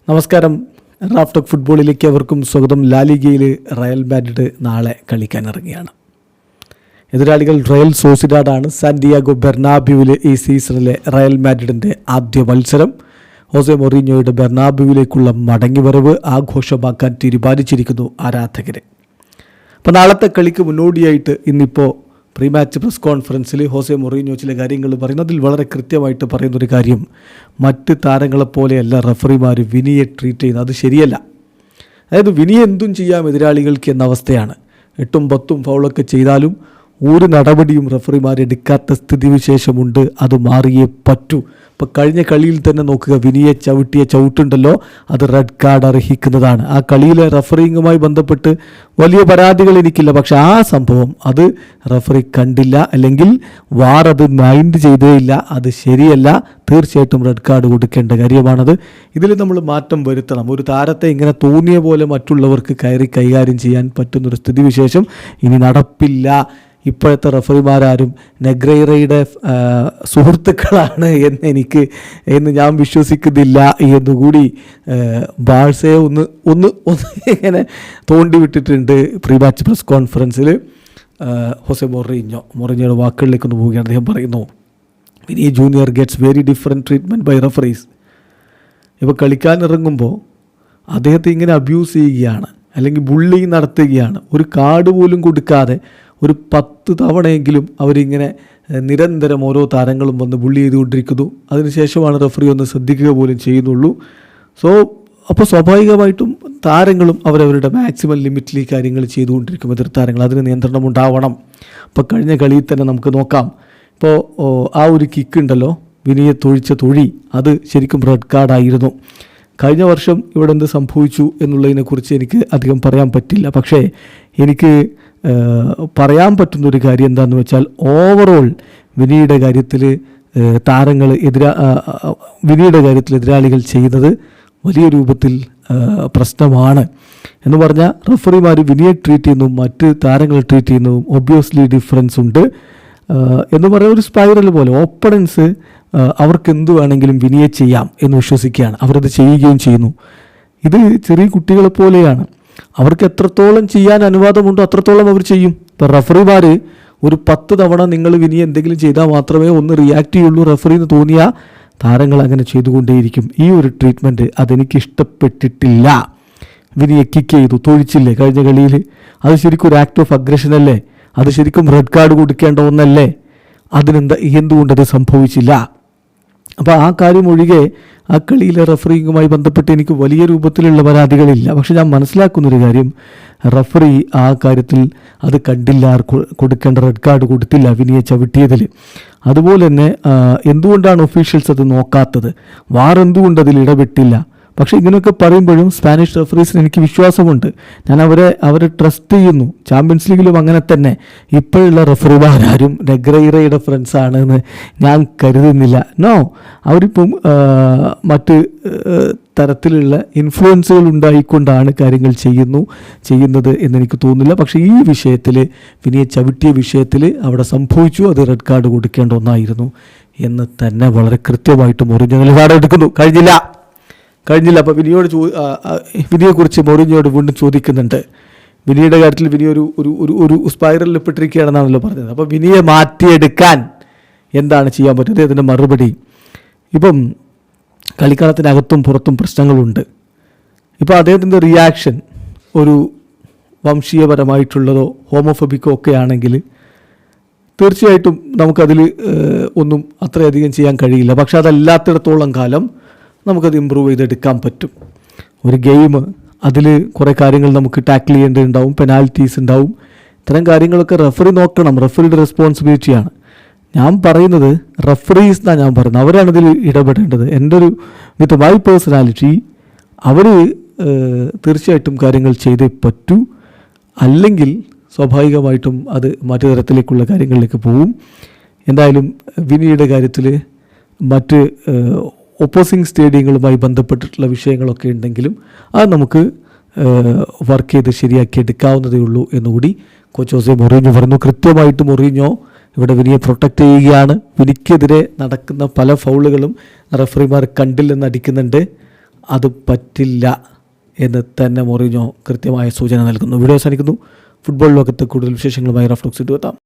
നമസ്കാരം. Raf talk ഫുട്ബോളിലേക്ക് അവർക്കും സ്വാഗതം. ലാലിഗയിൽ റയൽ മാഡ്രിഡ് നാളെ കളിക്കാനിറങ്ങിയാണ്. എതിരാളികൾ റയൽ സോസിഡാഡാണ്. സാന്റിയാഗോ ബെർണാബ്യൂവിൽ ഈ സീസണിലെ റയൽ മാഡ്രിഡിൻ്റെ ആദ്യ മത്സരം. ഹോസെ മൊറീഞ്ഞോയുടെ ബെർണാബ്യൂവിലേക്കുള്ള മടങ്ങിവരവ് ആഘോഷമാക്കാൻ തീരുമാനിച്ചിരിക്കുന്നു ആരാധകരെ. അപ്പോൾ നാളത്തെ കളിക്ക് മുന്നോടിയായിട്ട് ഇന്നിപ്പോൾ പ്രീ മാച്ച് പ്രസ് കോൺഫറൻസിൽ ഹോസെ മൊറീഞ്ഞോ ചില കാര്യങ്ങൾ പറയുന്നതിൽ വളരെ കൃത്യമായിട്ട് പറയുന്നൊരു കാര്യം, മറ്റ് താരങ്ങളെപ്പോലെയല്ല റഫറിമാർ വിനിയെ ട്രീറ്റ് ചെയ്യുന്നത്. അത് ശരിയല്ല. അതായത് വിനിയെ എന്തും ചെയ്യാം എതിരാളികൾക്ക് എന്ന അവസ്ഥയാണ്. 8ഉം 10ഉം ഫൗളൊക്കെ ചെയ്താലും ഒരു നടപടിയും റഫറിമാർ എടുക്കാത്ത സ്ഥിതിവിശേഷമുണ്ട്. അത് മാറിയേ പറ്റൂ. ഇപ്പോൾ കഴിഞ്ഞ കളിയിൽ തന്നെ നോക്കുക, വിനിയെ ചവിട്ടിയ ചവിട്ടുണ്ടല്ലോ, അത് റെഡ് കാർഡ് അർഹിക്കുന്നതാണ്. ആ കളിയിലെ റഫറിങ്ങുമായി ബന്ധപ്പെട്ട് വലിയ പരാതികൾ എനിക്കില്ല. പക്ഷെ ആ സംഭവം അത് റഫറി കണ്ടില്ല, അല്ലെങ്കിൽ വാർ അത് മൈൻഡ് ചെയ്തേയില്ല. അത് ശരിയല്ല. തീർച്ചയായിട്ടും റെഡ് കാർഡ് കൊടുക്കേണ്ട കാര്യമാണത്. ഇതിൽ നമ്മൾ മാറ്റം വരുത്തണം. ഒരു താരത്തെ ഇങ്ങനെ തോന്നിയ പോലെ മറ്റുള്ളവർക്ക് കയറി കൈകാര്യം ചെയ്യാൻ പറ്റുന്നൊരു സ്ഥിതിവിശേഷം ഇനി നടപ്പില്ല. ഇപ്പോഴത്തെ റഫറിമാരും നെഗ്രൈറയുടെ സുഹൃത്തുക്കളാണ് എന്ന് ഞാൻ വിശ്വസിക്കുന്നില്ല എന്നുകൂടി ബാഴ്സയെ ഒന്ന് ഇങ്ങനെ തോണ്ടി വിട്ടിട്ടുണ്ട് പ്രീ മാച്ച് പ്രസ് കോൺഫറൻസിൽ ഹോസെ മൊറീഞ്ഞോയുടെ വാക്കുകളിലേക്കൊന്ന് പോവുകയാണ്. അദ്ദേഹം പറയുന്നു, Vini junior gets very different treatment by referees. ഇപ്പോൾ കളിക്കാനിറങ്ങുമ്പോൾ അദ്ദേഹത്തെ ഇങ്ങനെ അബ്യൂസ് ചെയ്യുകയാണ്, അല്ലെങ്കിൽ ബുള്ളിങ് നടത്തുകയാണ്. ഒരു കാർഡ് പോലും കൊടുക്കാതെ ഒരു 10 തവണയെങ്കിലും അവരിങ്ങനെ നിരന്തരം ഓരോ താരങ്ങളും വന്ന് ബുള്ളി ചെയ്തുകൊണ്ടിരിക്കുന്നു. അതിനുശേഷമാണ് റഫറി ഒന്ന് ശ്രദ്ധിക്കുക പോലും ചെയ്യുന്നുള്ളൂ. അപ്പോൾ സ്വാഭാവികമായിട്ടും താരങ്ങളും അവരവരുടെ മാക്സിമം ലിമിറ്റിൽ ഈ കാര്യങ്ങൾ ചെയ്തുകൊണ്ടിരിക്കും. എതിർ താരങ്ങൾ, അതിന് നിയന്ത്രണം ഉണ്ടാവണം. അപ്പോൾ കഴിഞ്ഞ കളിയിൽ തന്നെ നമുക്ക് നോക്കാം. ഇപ്പോൾ ആ ഒരു കിക്ക് ഉണ്ടല്ലോ, വിനിയെ തൊഴിച്ച തൊഴി, അത് ശരിക്കും റെഡ് കാർഡായിരുന്നു. കഴിഞ്ഞ വർഷം ഇവിടെ എന്ത് സംഭവിച്ചു എന്നുള്ളതിനെക്കുറിച്ച് എനിക്ക് അധികം പറയാൻ പറ്റില്ല. പക്ഷേ എനിക്ക് പറയാൻ പറ്റുന്നൊരു കാര്യം എന്താണെന്ന് വെച്ചാൽ, ഓവറോൾ വിനിയുടെ കാര്യത്തിൽ എതിരാളികൾ ചെയ്യുന്നത് വലിയ രൂപത്തിൽ പ്രശ്നമാണ്. എന്ന് പറഞ്ഞാൽ റഫറിമാർ വിനിയെ ട്രീറ്റ് ചെയ്യുന്നതും മറ്റ് താരങ്ങളെ ട്രീറ്റ് ചെയ്യുന്നതും ഒബ്വിയസ്ലി ഡിഫറൻസ് ഉണ്ട്. എന്ന് പറയുന്ന ഒരു സ്പൈറൽ പോലെ ഓപ്പണൻസ് അവർക്ക് എന്തു വേണമെങ്കിലും വിനിയെ ചെയ്യാം എന്ന് വിശ്വസിക്കുകയാണ്. അവരത് ചെയ്യുകയും ചെയ്യുന്നു. ഇത് ചെറിയ കുട്ടികളെ പോലെയാണ്. അവർക്ക് എത്രത്തോളം ചെയ്യാൻ അനുവാദമുണ്ടോ അത്രത്തോളം അവർ ചെയ്യും. ഇപ്പം റഫറിമാർ ഒരു 10 തവണ നിങ്ങൾ വിനിയെ എന്തെങ്കിലും ചെയ്താൽ മാത്രമേ ഒന്ന് റിയാക്ട് ചെയ്യുള്ളൂ റഫറിന്ന് തോന്നിയാൽ താരങ്ങൾ അങ്ങനെ ചെയ്തുകൊണ്ടേയിരിക്കും. ഈ ഒരു ട്രീറ്റ്മെൻറ്റ് അതെനിക്ക് ഇഷ്ടപ്പെട്ടിട്ടില്ല. വിനിയെ കിക്ക് ചെയ്തു, തൊഴിച്ചില്ലേ കഴിഞ്ഞ കളിയിൽ, അത് ശരിക്കും ഒരു ആക്ട് ഓഫ് അഗ്രഷൻ അല്ലേ? അത് ശരിക്കും റെഡ് കാർഡ് കൊടുക്കേണ്ട ഒന്നല്ലേ? എന്തുകൊണ്ടത് സംഭവിച്ചില്ല? അപ്പോൾ ആ കാര്യം ഒഴികെ ആ കളിയിലെ റഫറിങ്ങുമായി ബന്ധപ്പെട്ട് എനിക്ക് വലിയ രൂപത്തിലുള്ള പരാതികളില്ല. പക്ഷെ ഞാൻ മനസ്സിലാക്കുന്നൊരു കാര്യം, റഫറി ആ കാര്യത്തിൽ അത് കണ്ടില്ല, കൊടുക്കേണ്ട റെഡ് കാർഡ് കൊടുത്തില്ല വിനിയെ ചവിട്ടിയതിൽ. അതുപോലെ തന്നെ എന്തുകൊണ്ടാണ് ഒഫീഷ്യൽസ് അത് നോക്കാത്തത്? വാർ എന്തുകൊണ്ട് അതിൽ ഇടപെട്ടില്ല? പക്ഷേ ഇങ്ങനെയൊക്കെ പറയുമ്പോഴും സ്പാനിഷ് റഫറീസിന് എനിക്ക് വിശ്വാസമുണ്ട്. ഞാൻ അവരെ ട്രസ്റ്റ് ചെയ്യുന്നു. ചാമ്പ്യൻസ് ലീഗിലും അങ്ങനെ തന്നെ. ഇപ്പോഴുള്ള റഫറിമാരും നെഗ്രൈറയുടെ ഫ്രണ്ട്സാണെന്ന് ഞാൻ കരുതുന്നില്ല. അവരിപ്പം മറ്റ് തരത്തിലുള്ള ഇൻഫ്ലുവൻസുകൾ ഉണ്ടായിക്കൊണ്ടാണ് കാര്യങ്ങൾ ചെയ്യുന്നത് എന്നെനിക്ക് തോന്നുന്നില്ല. പക്ഷേ ഈ വിഷയത്തിൽ, വിനിയെ ചവിട്ടിയ വിഷയത്തിൽ അവിടെ സംഭവിച്ചു. അത് റെഡ് കാർഡ് കൊടുക്കേണ്ട ഒന്നായിരുന്നു എന്ന് തന്നെ വളരെ കൃത്യമായിട്ട് മൊറീഞ്ഞോ നിലപാടെടുക്കുന്നു. കഴിഞ്ഞില്ല. അപ്പോൾ വിനിയെക്കുറിച്ച് മൊറീഞ്ഞോയോട് വീണ്ടും ചോദിക്കുന്നുണ്ട്. വിനിയുടെ കാര്യത്തിൽ വിനി ഒരു സ്പൈറലിൽ പെട്ടിരിക്കുകയാണെന്നാണല്ലോ പറഞ്ഞത്. അപ്പോൾ വിനിയെ മാറ്റിയെടുക്കാൻ എന്താണ് ചെയ്യാൻ പറ്റുന്നത്? അതിൻ്റെ മറുപടി, ഇപ്പം കളിക്കളത്തിനകത്തും പുറത്തും പ്രശ്നങ്ങളുണ്ട്. ഇപ്പോൾ അദ്ദേഹത്തിൻ്റെ റിയാക്ഷൻ ഒരു വംശീയപരമായിട്ടുള്ളതോ ഹോമോഫോബിക്കോ ഒക്കെ ആണെങ്കിൽ തീർച്ചയായിട്ടും നമുക്കതിൽ ഒന്നും അത്രയധികം ചെയ്യാൻ കഴിയില്ല. പക്ഷെ അതല്ലാത്തിടത്തോളം കാലം നമുക്കത് ഇമ്പ്രൂവ് ചെയ്തെടുക്കാൻ പറ്റും. ഒരു ഗെയിം, അതിൽ കുറേ കാര്യങ്ങൾ നമുക്ക് ടാക്കിൾ ചെയ്യേണ്ടതുണ്ടാവും, പെനാൽറ്റീസ് ഉണ്ടാവും. ഇത്തരം കാര്യങ്ങളൊക്കെ റഫറി നോക്കണം. റഫറിയുടെ റെസ്പോൺസിബിലിറ്റിയാണ്. ഞാൻ പറയുന്നത് റഫറീസ് എന്നാണ് ഞാൻ പറയുന്നത്. അവരാണ് ഇതിൽ ഇടപെടേണ്ടത്. വിത്ത് മൈ പേഴ്സണാലിറ്റി അവർ തീർച്ചയായിട്ടും കാര്യങ്ങൾ ചെയ്തേ പറ്റൂ. അല്ലെങ്കിൽ സ്വാഭാവികമായിട്ടും അത് മറ്റു തരത്തിലേക്കുള്ള കാര്യങ്ങളിലേക്ക് പോവും. എന്തായാലും വിനിയുടെ കാര്യത്തിൽ മറ്റ് ഓപ്പോസിങ് സ്റ്റേഡിയങ്ങളുമായി ബന്ധപ്പെട്ടിട്ടുള്ള വിഷയങ്ങളൊക്കെ ഉണ്ടെങ്കിലും അത് നമുക്ക് വർക്ക് ചെയ്ത് ശരിയാക്കി എടുക്കാവുന്നതേ ഉള്ളൂ എന്നുകൂടി കോച്ച് ഹോസെ മൊറീഞ്ഞോ പറഞ്ഞു. കൃത്യമായിട്ട് മൊറീഞ്ഞോ ഇവിടെ വിനിയെ പ്രൊട്ടക്റ്റ് ചെയ്യുകയാണ്. വിനിക്കെതിരെ നടക്കുന്ന പല ഫൗളുകളും റഫറിമാർ കണ്ടില്ലെന്ന് അടിക്കുന്നുണ്ട്. അത് പറ്റില്ല എന്ന് തന്നെ മൊറീഞ്ഞോ കൃത്യമായ സൂചന നൽകുന്നു. വീഡിയോ അവസാനിക്കുന്നു. ഫുട്ബോൾ ലോകത്ത് കൂടുതൽ വിശേഷങ്ങളുമായി റഫ് ടോക്സ് എത്താം.